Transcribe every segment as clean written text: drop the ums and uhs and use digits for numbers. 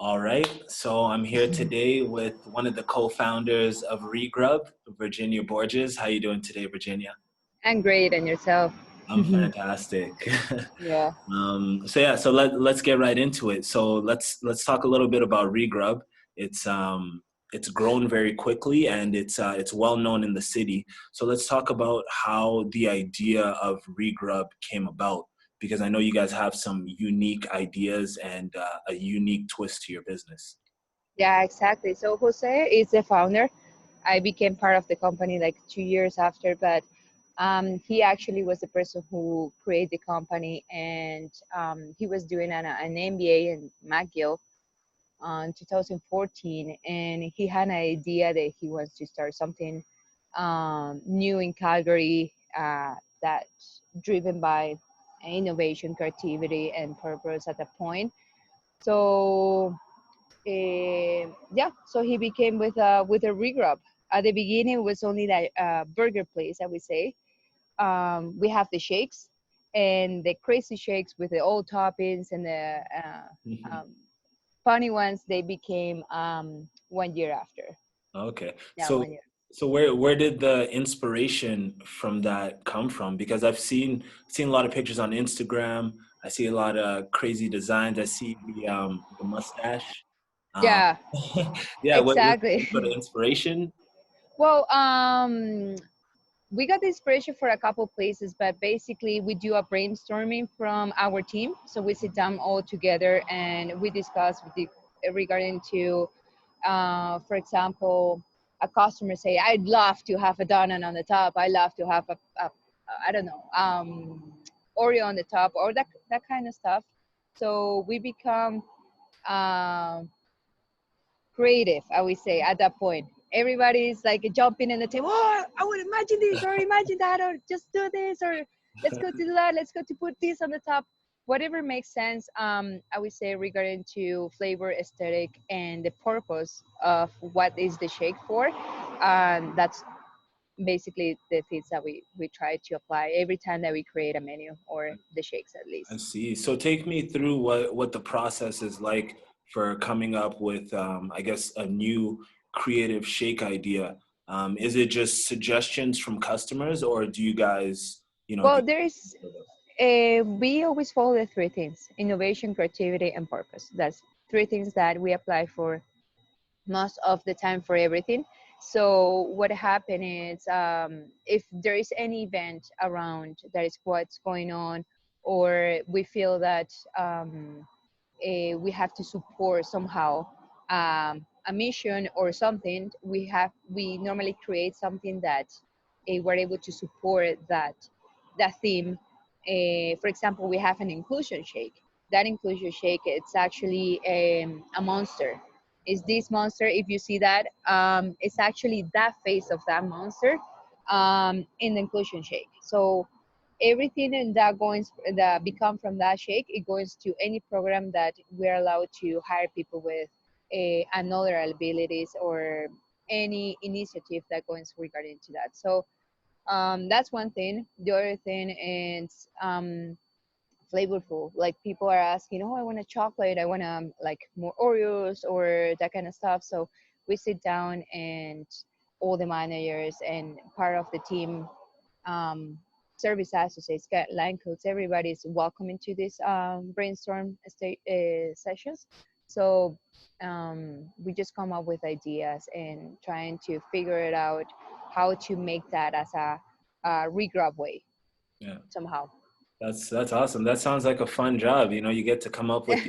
All right, so I'm here today with one of the co-founders of REGRUB, Virginia Borges. How you doing today, Virginia? I'm great, and yourself? I'm fantastic. Yeah. So let's get right into it. So let's talk a little bit about REGRUB. It's grown very quickly and it's well known in the city. So let's talk about how the idea of REGRUB came about, because I know you guys have some unique ideas and a unique twist to your business. Yeah, exactly. So Jose is the founder. I became part of the company like 2 years after, but he actually was the person who created the company, and he was doing an MBA in McGill in 2014, and he had an idea that he wants to start something new in Calgary that driven by innovation, creativity, and purpose at that point. So so he became with a REGRUB. At the beginning, it was only like a burger place, I would say. We have the shakes and the crazy shakes with the old toppings and the funny ones. They became 1 year after. Okay. Yeah, 1 year. So where did the inspiration from that come from? Because I've seen a lot of pictures on Instagram. I see a lot of crazy designs. I see the mustache. Um, Yeah, yeah, what exactly. sort of inspiration? Well, we got the inspiration for a couple places, but basically we do a brainstorming from our team. So we sit down all together and we discuss regarding to, for example, a customer say, "I'd love to have a donut on the top. I love to have a I don't know, Oreo on the top," or that kind of stuff. So we become um, creative, I would say, at that point. Everybody's like jumping in the table. Oh, I would imagine this, or imagine that, or just do this, or let's go to that. Let's go to put this on the top. Whatever makes sense, I would say, regarding to flavor, aesthetic, and the purpose of what is the shake for. That's basically the things that we try to apply every time that we create a menu or the shakes at I least. see. So take me through what the process is like for coming up with, I guess, a new creative shake idea. Is it just suggestions from customers, or do you guys, Well, we always follow the three things: innovation, creativity, and purpose. That's three things that we apply for most of the time for everything. So what happened is, if there is any event around that is what's going on, or we feel that we have to support somehow a mission or something, we normally create something that we're able to support that theme. For example, we have an inclusion shake. That inclusion shake, it's actually a monster. Is this monster? If you see that, it's actually that face of that monster in the inclusion shake. So everything in that become from that shake, it goes to any program that we're allowed to hire people with another abilities or any initiative that goes regarding to that. So that's one thing. The other thing is flavorful. Like people are asking, oh, I want a chocolate, I want like more Oreos or that kind of stuff. So we sit down and all the managers and part of the team, um, service associates, line codes, everybody's welcome into this brainstorm sessions. So we just come up with ideas and trying to figure it out how to make that as a regrab way Yeah, somehow. that's awesome. That sounds like a fun job. You get to come up with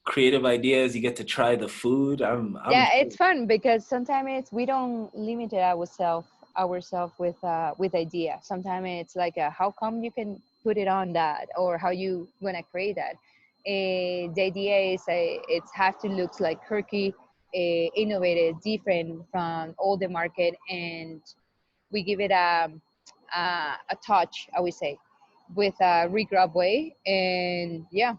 creative ideas. You get to try the food. I'm Yeah, it's fun because sometimes we don't limit it ourselves with idea. Sometimes it's like how come you can put it on that, or how you gonna create that. The idea is it's have to look like quirky, innovative, different from all the market, and we give it a touch, I would say, with a regrab way, and yeah.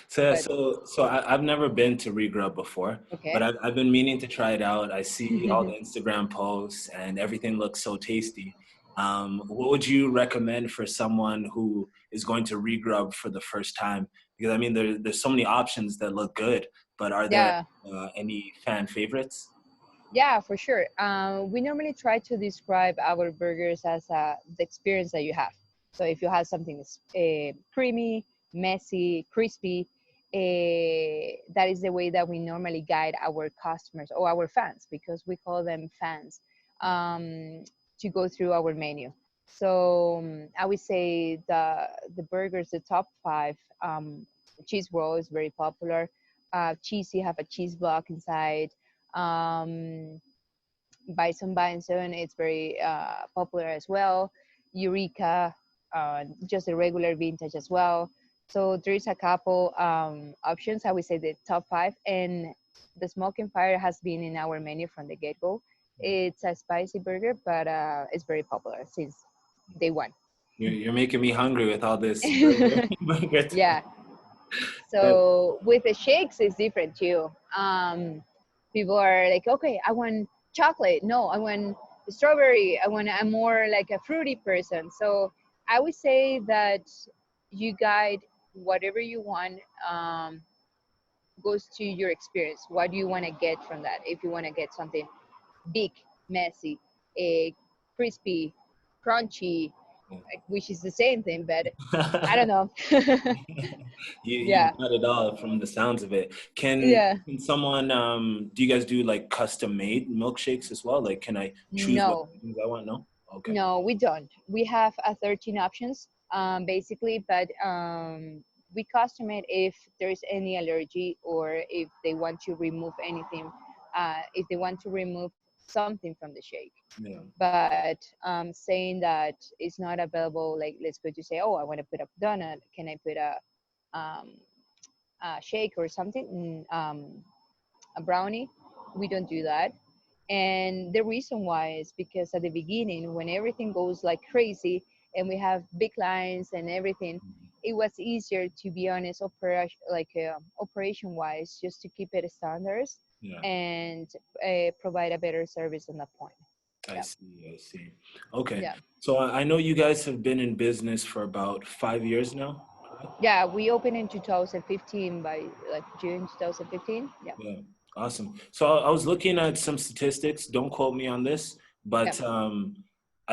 so But I've never been to ReGrub before, but okay. I've been meaning to try it out. I see all the Instagram posts and everything looks so tasty. What would you recommend for someone who is going to ReGrub for the first time? Because I mean, there's so many options that look good, but are there Yeah. any fan favorites? Yeah, for sure. We normally try to describe our burgers as the experience that you have. So if you have something that's creamy, messy, crispy, that is the way that we normally guide our customers or our fans, because we call them fans, to go through our menu. So I would say the burgers, the top five, cheese roll is very popular. Cheesy have a cheese block inside. um, Bison, it's very popular as well. Eureka, just a regular vintage as well. So there's a couple options. I would say the top five, and the smoking fire has been in our menu from the get-go. It's a spicy burger, but it's very popular since day one. You're making me hungry with all this burger. burger Yeah. Uh, So with the shakes, it's different too. People are like, okay, I want chocolate. No, I want strawberry. I'm more like a fruity person. So I would say that you guide whatever you want, goes to your experience. What do you want to get from that? If you want to get something big, messy, crispy, crunchy, which is the same thing, but I don't know. you Yeah, got it all from the sounds of it. yeah. Can someone do you guys do like custom made milkshakes as well? Like, can I choose what No, things I want? No. Okay. no, we don't. We have 13 options, basically, but we custom it if there's any allergy or if they want to remove anything, if they want to remove something from the shake. Yeah. But saying that it's not available, like let's go to say, oh, I want to put a donut. Can I put um, a shake or something? A brownie? We don't do that. And the reason why is because at the beginning, when everything goes like crazy and we have big lines and everything, it was easier, to be honest, operation wise, just to keep it standards Yeah. and provide a better service on that point. I Yeah. see. I see. Okay. Yeah. So I know you guys have been in business for about 5 years now, correct? Yeah. We opened in 2015, by like June 2015. Yeah. Yeah. Awesome. So I was looking at some statistics. Don't quote me on this, Yeah. but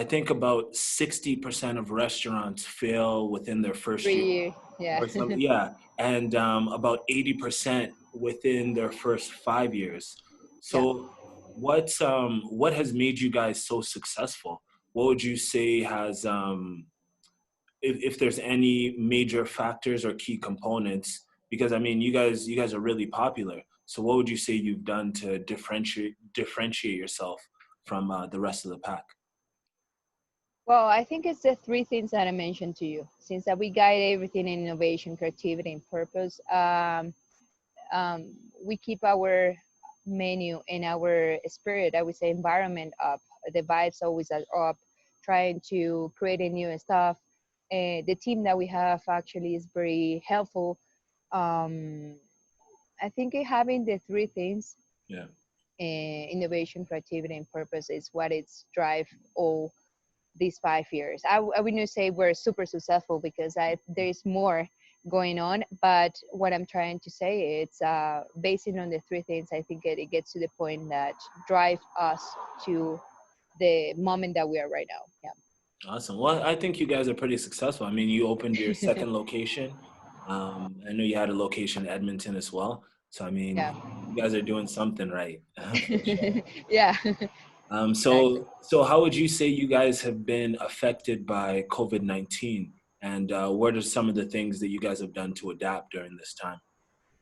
I think about 60% of restaurants fail within their first year 3 years. Yeah. or something. Yeah, and about 80% within their first 5 years. Yeah. So what has made you guys so successful? What would you say has if there's any major factors or key components, because I mean you guys are really popular. So what would you say you've done to differentiate yourself from the rest of the pack? Well, I think it's the three things that I mentioned to you. Since that we guide everything in innovation, creativity, and purpose, we keep our menu and our spirit, I would say, environment up. The vibes always are up, trying to create a new stuff. The team that we have actually is very helpful. Um, I think having the three things, Yeah. innovation, creativity, and purpose, is what it's drive all these 5 years. I wouldn't say we're super successful because there's more going on, but what I'm trying to say, it's based on the three things. I think it gets to the point that drive us to the moment that we are right now. Awesome. Well, I think you guys are pretty successful. I mean, you opened your Yeah. second location. I know you had a location in Edmonton as well. So I mean, Yeah. you guys are doing something right for sure. Yeah. Exactly. So how would you say you guys have been affected by COVID-19, and what are some of the things that you guys have done to adapt during this time?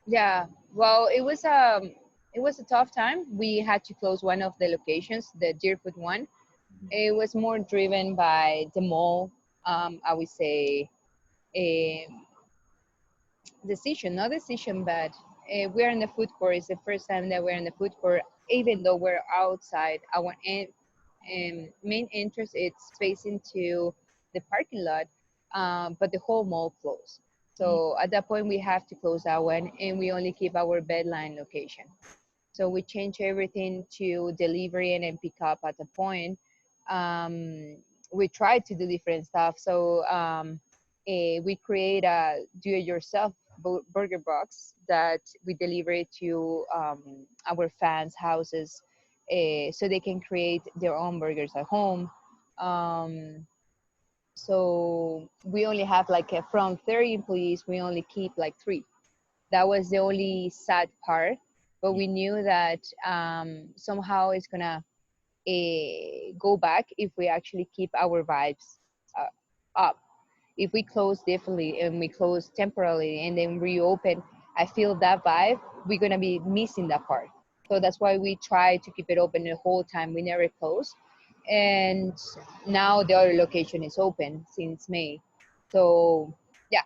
Yeah. Well, it was a tough time. We had to close one of the locations, the Deerfoot one. It was more driven by the mall. I would say a decision, not decision, but we're in the food court. It's the first time that we're in the food court, even though we're outside. Our main entrance it's facing to the parking lot, but the whole mall closed. Mm. So at that point, we have to close that one, and we only keep our bedline location. So we change everything to delivery and then pick up at the point. We try to do different stuff. So we create a do-it-yourself burger box that we deliver it to our fans' houses, so they can create their own burgers at home. Um, so we only have like from 30 employees, we only keep like three. That was the only sad part, but we knew that somehow it's gonna go back if we actually keep our vibes up. If we close differently and we close temporarily and then reopen, I feel that vibe, we're gonna be missing that part. So that's why we try to keep it open the whole time. We never close. And now the other location is open since May. So yeah,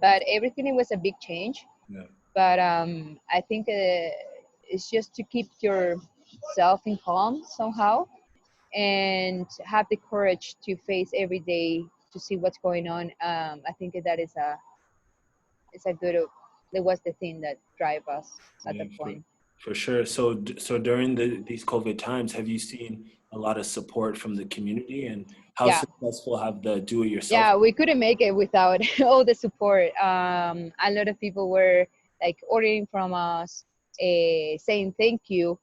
but everything, it was a big change. Yeah. But I think it's just to keep yourself in calm somehow and have the courage to face every day to see what's going on. I think that is a it's a good that was the thing that drive us at Yeah, that point. for sure. So during these COVID times, have you seen a lot of support from the community, and how Yeah, successful have the do-it-yourself? yeah, we couldn't make it without all the support. A lot of people were like ordering from us, saying thank you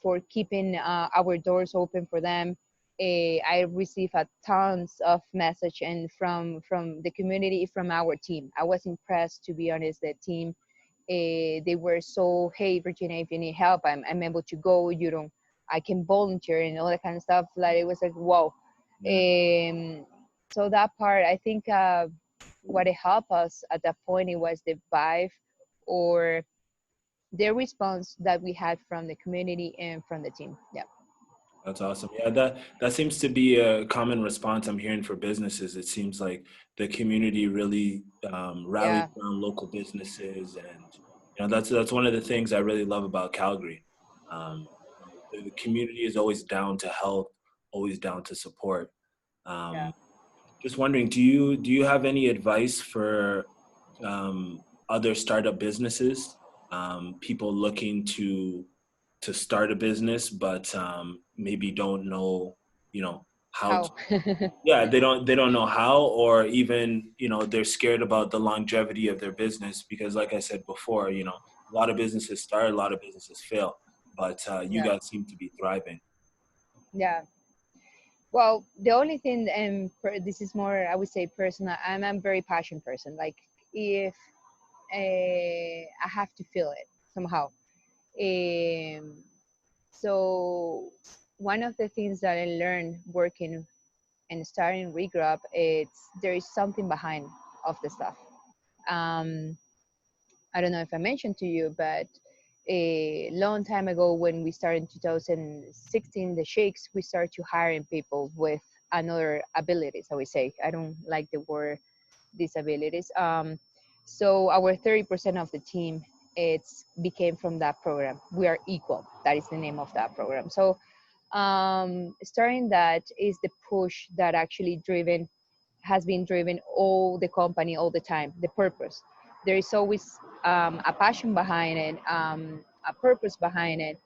for keeping our doors open for them. I received a tons of message and from the community, from our team. I was impressed, to be honest. The team, they were so, hey Virginia, if you need help, I'm able to go. You don't, I can volunteer and all that kind of stuff. Like it was like wow. Yeah, Um, so that part, I think, what it helped us at that point, it was the vibe or the response that we had from the community and from the team. Yeah. that's awesome. Yeah, that seems to be a common response I'm hearing for businesses. It seems like the community really rallies Yeah. around local businesses, and that's one of the things I really love about Calgary. The community is always down to help, always down to support. Yeah. Um, Just wondering, do you have any advice for other startup businesses, people looking to start a business, but maybe don't know, how to, How? yeah, they don't know how, or even, they're scared about the longevity of their business because, like I said before, a lot of businesses start, a lot of businesses fail, but you Yeah. guys seem to be thriving. Yeah. Well, the only thing, and this is more, I would say, personal. I'm a very passionate person. Like, if I have to feel it somehow. Um, so one of the things that I learned working and starting REGRUB, it's there is something behind of the stuff. Um, I don't know if I mentioned to you, but a long time ago when we started in 2016, the Shakes, we started to hiring people with another abilities. I would say, I don't like the word disabilities. So our 30% of the team, it's became from that program. We are equal. That is the name of that program. So starting that is the push that actually driven has been driven all the company all the time. The purpose. There is always a passion behind it, a purpose behind it,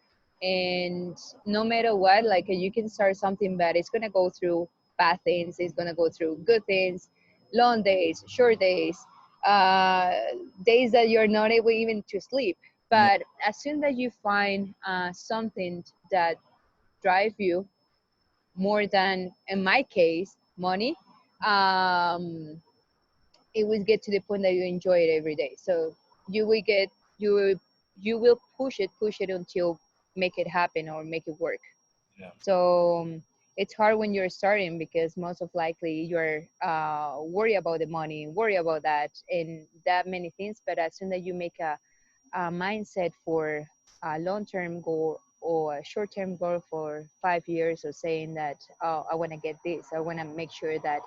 and no matter what, like you can start something bad. It's gonna go through bad things. It's gonna go through good things, long days, short days, uh, days that you're not able even to sleep. Yeah, But as soon as you find something that drive you more than, in my case, money, um, it will get to the point that you enjoy it every day. So you will get you will you will push it until make it happen or make it work. yeah, So it's hard when you're starting because most of likely you're worried about the money, worry about that and that many things. But as soon as you make a mindset for a long-term goal or a short-term goal for 5 years, or saying that, oh, I want to get this, I want to make sure that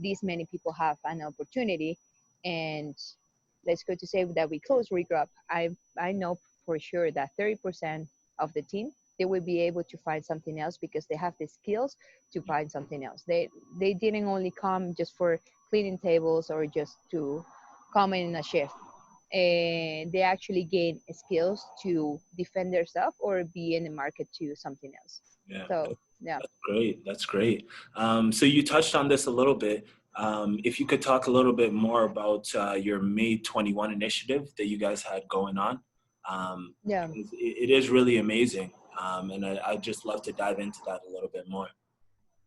these many people have an opportunity. And let's go to say that we close REGRUB. I know for sure that 30% of the team, they will be able to find something else because they have the skills to find something else. They didn't only come just for cleaning tables or just to come in a shift. And they actually gain skills to defend themselves or be in the market to something else. yeah. So yeah. That's great. That's great. So you touched on this a little bit. If you could talk a little bit more about your May 21 initiative that you guys had going on, Yeah. because it is really amazing. And I'd just love to dive into that a little bit more.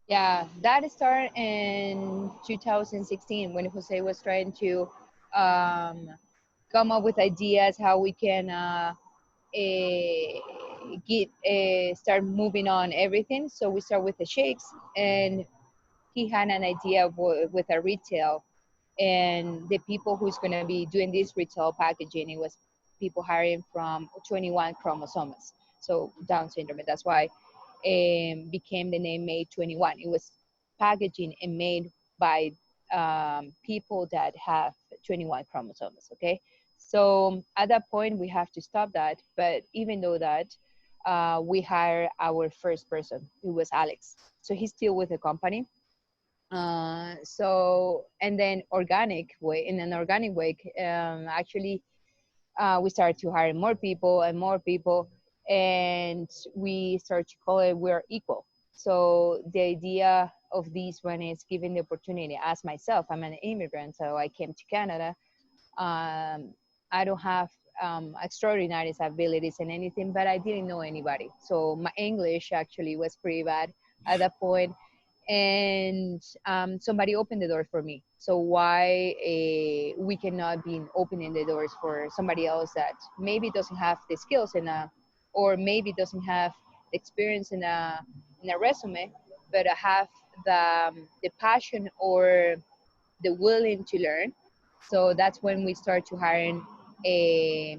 Yeah, that started in 2016 when Jose was trying to um, come up with ideas how we can get start moving on everything. So we start with the shakes, and he had an idea with a retail, and the people who's going to be doing this retail packaging, it was people hiring from 21 chromosomes, so Down syndrome. That's why became the name Made 21. It was packaging and made by people that have 21 chromosomes. Okay, so at that point we have to stop that. But even though that, we hired our first person, who was Alex. So he's still with the company. So and then organic way in an organic way, actually we started to hire more people and more people, and we start to call it we're equal. So the idea of this one is giving the opportunity. As myself, I'm an immigrant, so I came to Canada. I don't have extraordinary abilities and anything, but I didn't know anybody. So my English actually was pretty bad at that point, and somebody opened the door for me. So why we cannot be opening the doors for somebody else that maybe doesn't have the skills or maybe doesn't have the experience in a resume, but have the passion or the willing to learn. So that's when we start to hiring a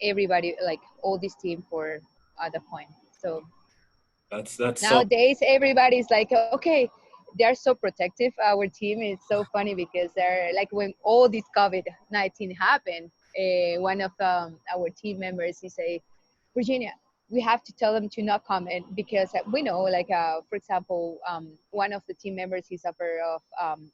everybody, like all this team for at the point. So That's so nowadays everybody's like, okay, they're so protective. Our team is so funny because they're like, when all this COVID-19 happened, one of our team members, he say, Virginia, we have to tell them to not comment because we know, like, for example, one of the team members, he suffered of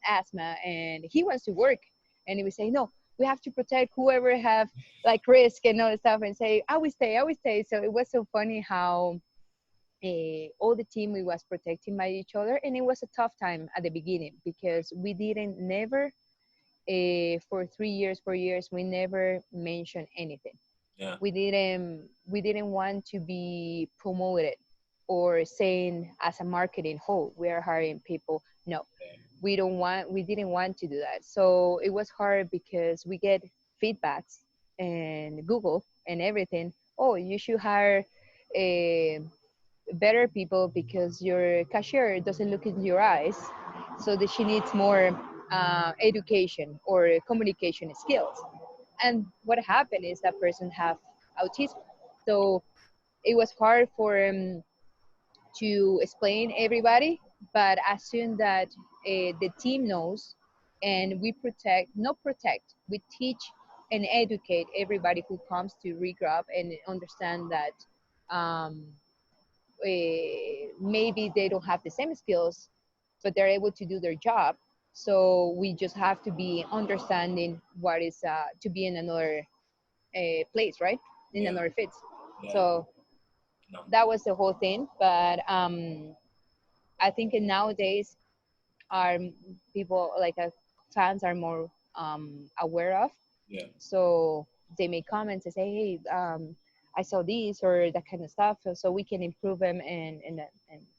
asthma and he wants to work, and he would say, no, we have to protect whoever have like risk and all the stuff, and say, I will stay. So it was so funny how all the team, we was protecting by each other, and it was a tough time at the beginning because we didn't never for 3 years, 4 years, we never mentioned anything. yeah. We didn't want to be promoted or saying as a marketing, oh, we are hiring people. No, we didn't want to do that. So it was hard because we get feedbacks and Google and everything. Oh, you should hire a better people because your cashier doesn't look in your eyes, so that she needs more education or communication skills. And what happened is that person have autism, so it was hard for to explain everybody. But as soon that the team knows, and we protect, not protect, we teach and educate everybody who comes to REGRUB and understand that um, maybe they don't have the same skills, but they're able to do their job. So we just have to be understanding what is to be in another place, right? In Yeah. another fit. Yeah. So No. that was the whole thing. But I think nowadays our people, like fans, are more aware of. Yeah. So they make comments and say, hey, I saw these or that kind of stuff, so we can improve them, and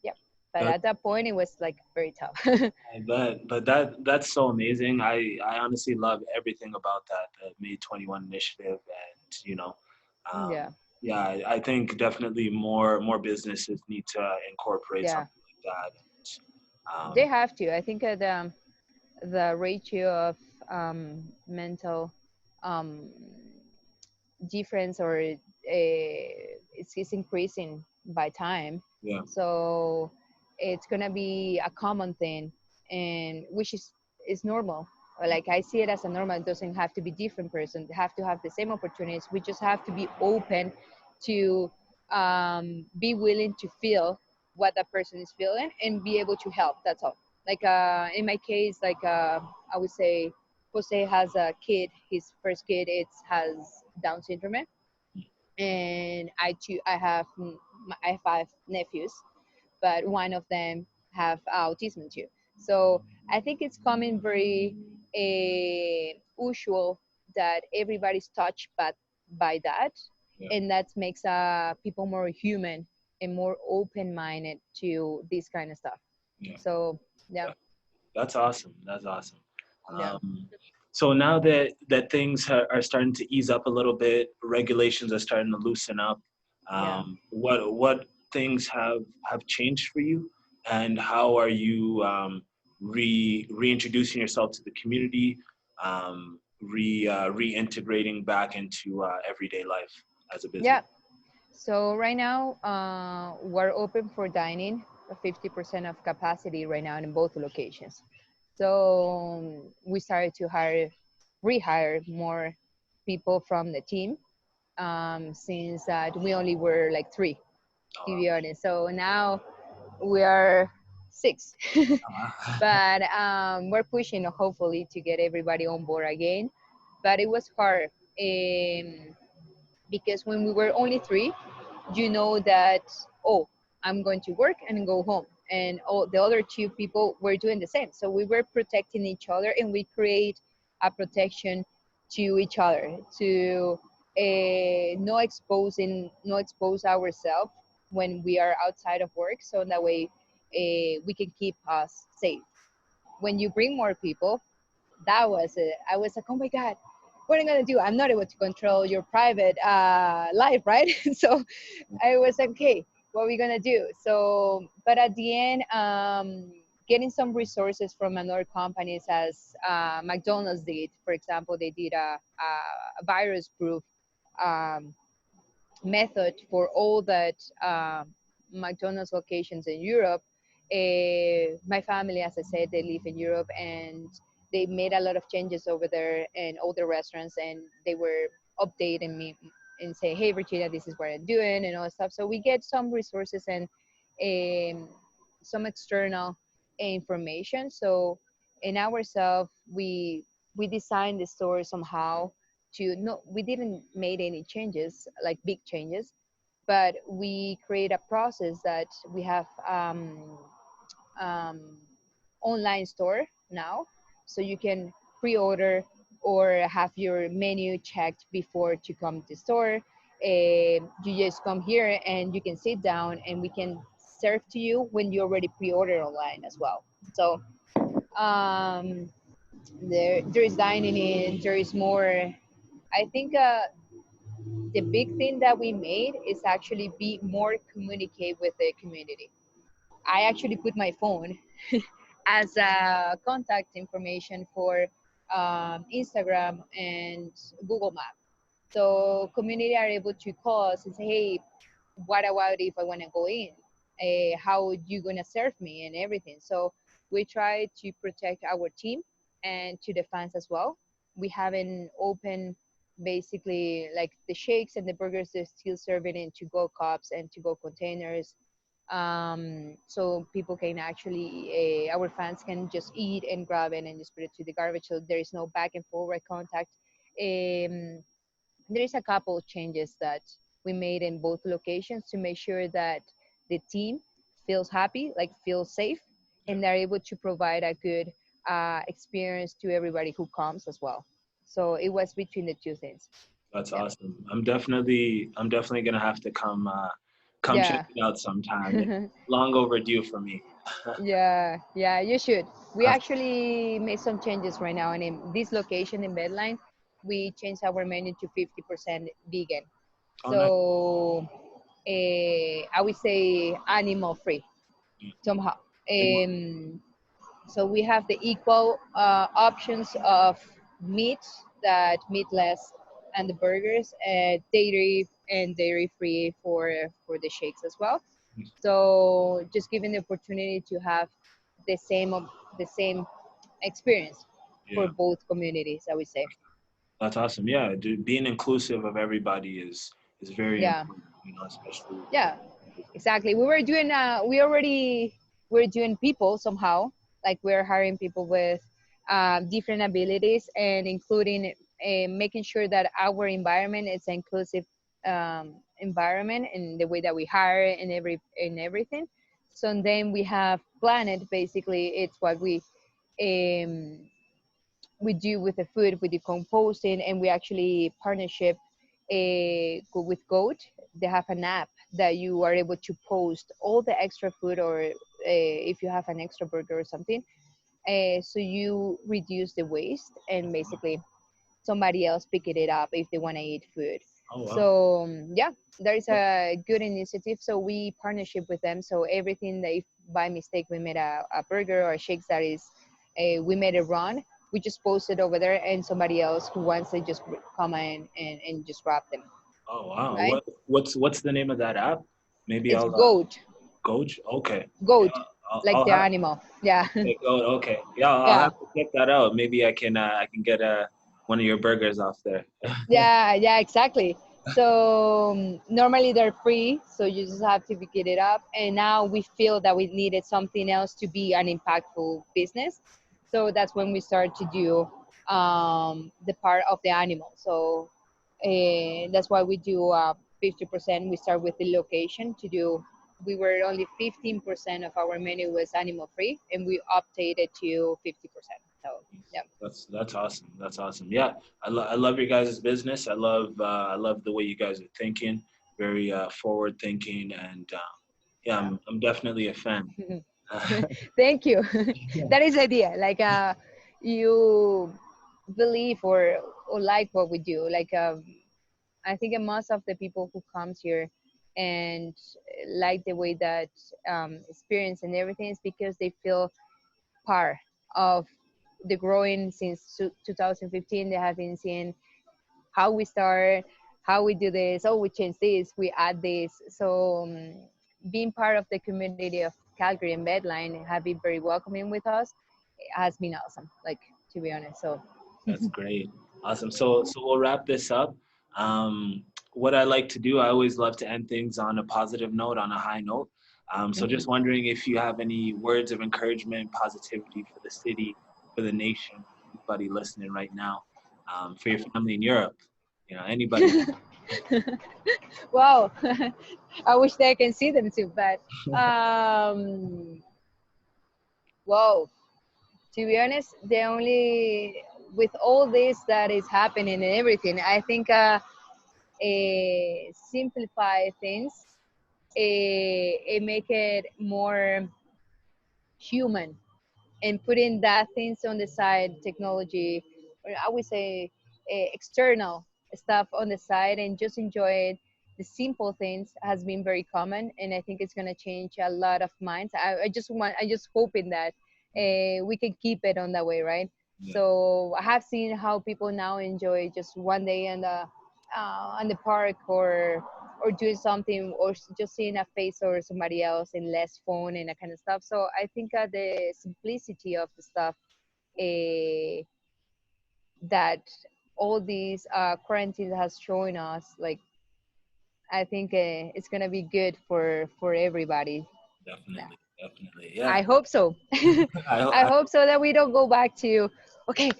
yeah. But That at that point it was like very tough. I bet, but that's so amazing. I honestly love everything about that, the May 21 initiative, and um, Yeah, yeah, I think definitely more businesses need to incorporate yeah, something like that. And, they have to. I think the ratio of mental um, difference, or it's increasing by time. yeah, So it's gonna be a common thing, and which is normal. Like, I see it as a normal. It doesn't have to be different person. They have to have the same opportunities. We just have to be open to be willing to feel what that person is feeling and be able to help. That's all. Like in my case, like I would say Jose has a kid. His first kid, has Down syndrome, and I have 5 nephews, but one of them have autism too. So I think it's coming very usual that everybody's touched by that, Yeah. and that makes people more human and more open-minded to this kind of stuff. Yeah. So yeah, Yeah. That's awesome. That's awesome. yeah, So now that things are starting to ease up a little bit, regulations are starting to loosen up. yeah. What things have changed for you, and how are you reintroducing yourself to the community, reintegrating back into everyday life as a business? Yeah. So right now, we're open for dining, 50% of capacity right now in both locations. So we started to rehire more people from the team, since that we only were like three, to Uh, be honest. So now we are six, but we're pushing hopefully to get everybody on board again. But it was hard, because when we were only three, you know that, oh, I'm going to work and go home, and all the other two people were doing the same, so we were protecting each other, and we create a protection to each other to no expose ourselves when we are outside of work, so that way we can keep us safe. When you bring more people, that was it. I was like, oh my God, what am I gonna do? I'm not able to control your private life, right? So I was like, okay, what are we gonna do? So, but at the end, getting some resources from another companies, as McDonald's did, for example, they did a virus-proof um, method for all that McDonald's locations in Europe. My family, as I said, they live in Europe, and they made a lot of changes over there in all the restaurants, and they were updating me and say, "Hey, Regina, this is what I'm doing," and all that stuff. So we get some resources and um, some external information. So in ourselves, we designed the store somehow to no, we didn't made any changes like big changes, but we create a process that we have um, online store now, so you can pre-order or have your menu checked before to come to store. You just come here and you can sit down and we can serve to you when you already pre-order online as well. So um, there is dining in, there is more. I think the big thing that we made is actually be more communicate with the community. I actually put my phone as a contact information for Instagram and Google Map. So community are able to call us and say, hey, what about if I want to go in? How you gonna serve me and everything? So we try to protect our team and to the fans as well. We haven't opened basically like the shakes and the burgers. They're still serving in to go cups and to go containers, so people can actually our fans can just eat and grab it and just put it to the garbage, so there is no back and forward contact. There is a couple of changes that we made in both locations to make sure that the team feels happy, like feels safe, yeah, and they're able to provide a good experience to everybody who comes as well. So it was between the two things. that's Yeah, awesome. I'm definitely gonna have to come check yeah. it out sometime. It's long overdue for me. Yeah, yeah, you should. We That's, actually made some changes right now, and in this location in Bedline, we changed our menu to 50% vegan. oh, nice. So I would say animal free Yeah. somehow. Big one. So we have the equal options of meat, that meatless, and the burgers, dairy free for the shakes as well. So just giving the opportunity to have the same the same experience for Yeah, both communities, I would say. that's awesome. Yeah, dude, being inclusive of everybody is very Yeah, important. Especially. yeah, exactly. We already were doing people somehow, like we're hiring people with different abilities, and including making sure that our environment is an inclusive environment in the way that we hire and everything. So then we have Planet. Basically, it's what um, we do with the food, with the composting, and we actually partnership with Goat. They have an app that you are able to post all the extra food, or if you have an extra burger or something, so you reduce the waste, and basically somebody else picking it up if they want to eat food. Oh wow. So yeah, there is a good initiative. So we partnership with them. So everything that if by mistake we made a burger or a shakes that is, we made it wrong, we just post it over there, and somebody else who wants it just come in and just grab them. Oh wow. Right? What's the name of that app? Maybe It's I'll goat, Coach. Okay. Yeah. goat, like I'll the have. animal. Yeah, Okay, Goat. Okay. Yeah. I'll yeah. have to check that out. Maybe I can get one of your burgers off there. Yeah, exactly. So normally they're free, so you just have to pick it up. And now we feel that we needed something else to be an impactful business. So that's when we start to do the part of the animal. So that's why we do 50%. We start with the location to do. We were only 15% of our menu was animal free, and we updated to 50%. So yeah. That's awesome. That's awesome. Yeah, I love your guys' business. I love the way you guys are thinking. Very forward thinking, and yeah, I'm definitely a fan. Thank you. That is the idea. Like you believe or like what we do. Like I think most of the people who comes here and like the way that experience and everything is because they feel part of the growing since 2015. They have been seeing how we start, how we do this, oh, we change this, we add this. So being part of the community of Calgary and Bedline have been very welcoming with us. It has been awesome, like, to be honest. So That's great. Awesome. So we'll wrap this up. What I like to do, I always love to end things on a positive note, on a high note. So mhm. just wondering if you have any words of encouragement, positivity for the city, for the nation, anybody listening right now, for your family in Europe, anybody. Wow. I wish that I can see them too, but um, wow. To be honest, the only with all this that is happening and everything, I think simplify things, it make it more human, and putting that things on the side, technology, or I would say external stuff on the side, and just enjoy it. The simple things has been very common, and I think it's going to change a lot of minds. I just hoping that we can keep it on that way, right? Yeah. So I have seen how people now enjoy just one day in the park, or doing something, or just seeing a face or somebody else in less phone and that kind of stuff. So I think the simplicity of the stuff uh, that all these quarantine has shown us, like, I think it's gonna be good for everybody. Yeah. Definitely, definitely. I Yeah. hope so. I I hope so that we don't go back to, okay,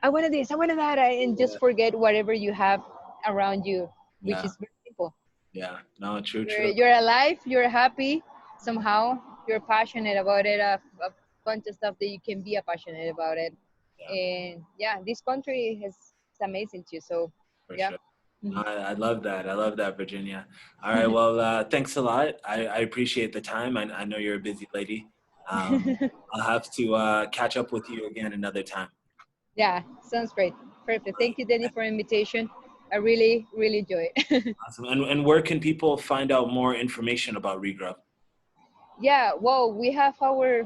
I wanted this, I wanted that, and yeah, just forget whatever you have around you, which yeah, is very simple. yeah. No, true, You're true. you're alive, you're happy somehow, you're passionate about it, a bunch of stuff that you can be passionate about it. Yeah, And yeah, this country is amazing too. So for yeah. sure. No, I love that. I love that, Virginia. All right. Well, thanks a lot. I appreciate the time. I know you're a busy lady. I'll have to catch up with you again another time. Yeah, sounds great. Perfect. Great. Thank you, Danny, for the invitation. I really, really enjoy it. Awesome. And where can people find out more information about REGRUB? Yeah, well, we have our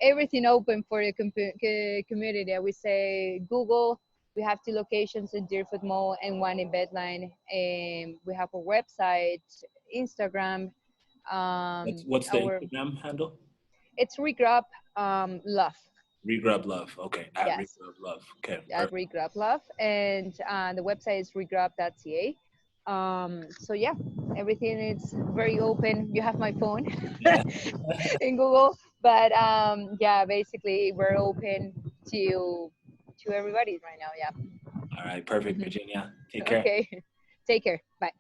everything open for the community. We say Google. We have 2 locations in Deerfoot Mall and one in Bedline. And we have a website, Instagram. What's the Our Instagram handle? It's REGRUB Love. REGRUB Love. Okay. At Yes, REGRUB Love. Okay. at Perfect. REGRUB Love, and the website is regrub.ca. So yeah, everything is very open. You have my phone Yeah. in Google, but yeah, basically we're open to everybody right now. All right. Perfect, Yeah. Virginia. Take care. Okay. Take care. Bye.